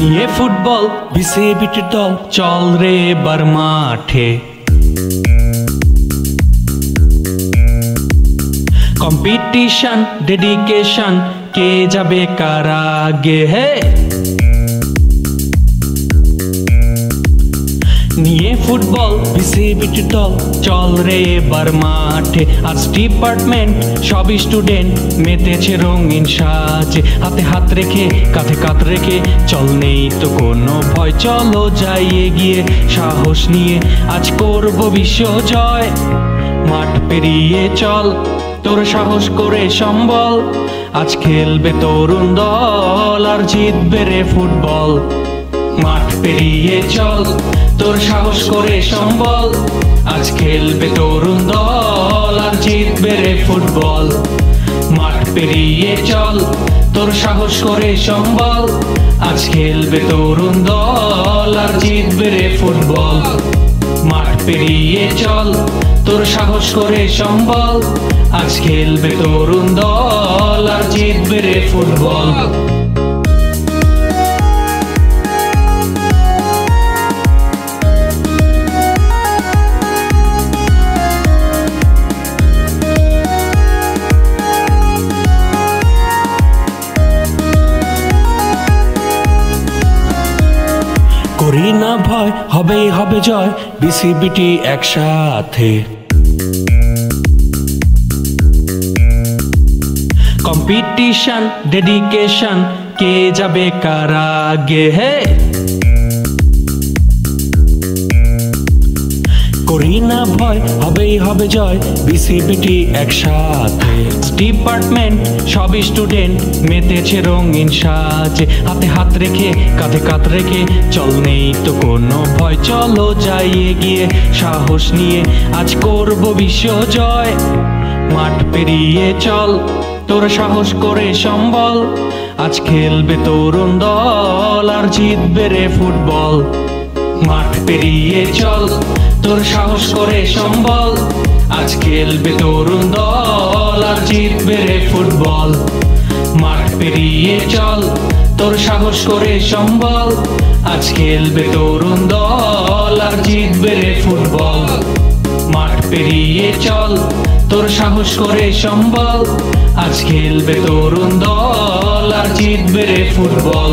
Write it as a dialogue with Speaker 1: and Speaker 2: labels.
Speaker 1: নিয়ে ফুটবল বিসিবিটির দল চল রে এবার মাঠে। কম্পিটিশন ডেডিকেশন কে যাবে কার আগে হে। নিয়ে ফুটবল বিসিবিটির দল চল রে এবার মাঠে। আজ ডিপার্টমেন্ট সব স্টুডেন্ট মেতেছে রঙিন সাজে। হাতে হাত রেখে কাঁধে কাঁধ রেখে চল, নেই তো কোনো ভয়, চলো যাই এগিয়ে সাহস নিয়ে আজ করব বিশ্ব জয়। মাঠ পেরিয়ে চল তোর সাহস করে সম্বল, আজ খেলবে তরুণ দল আর জিতবে রে ফুটবল। মাঠ পেরিয়ে চল তোর সাহস করে সম্বল, আজ খেলবে তরুণ দল আর জিতবে রে ফুটবল। মাঠ পেরিয়ে চল তোর সাহস করে সম্বল, আজ খেলবে তরুণ দল আর জিতবে রে ফুটবল। মাঠ পেরিয়ে চল তোর সাহস করে সম্বল, আজ খেলবে তরুণ দল আর জিতবে রে ফুটবল। করি না ভয়, হবেই হবে জয়, বিসিবিটি একসাথে। কম্পিটিশন ডেডিকেশন কে যাবে কার আগে হে। করি না ভয়, হবেই হবে জয়, বিসিবিটি একসাথে। ডিপার্টমেন্ট সব স্টুডেন্ট মেতেছে রঙিন সাজে। হাতে হাত রেখে কাঁধে কাঁধ রেখে চল, নেই তো কোনো ভয়, চলো যাই এগিয়ে সাহস নিয়ে আজ করব বিশ্ব জয়। মাঠ পেরিয়ে চল তোর সাহস করে সম্বল, আজ খেলবে তরুণ দল আর জিতবে রে ফুটবল। মাঠ পেরিয়ে চল তোর সাহস করে সম্বল, আজ খেলবে তরুণ দল আর জিতবে রে ফুটবল। মাঠ পেরিয়ে চল তোর সাহস করে সম্বল, আজ খেলবে তরুণ দল আর জিতবে রে ফুটবল। মাঠ পেরিয়ে চল তোর সাহস করে সম্বল, আজ খেলবে তরুণ দল আর জিতবে রে ফুটবল।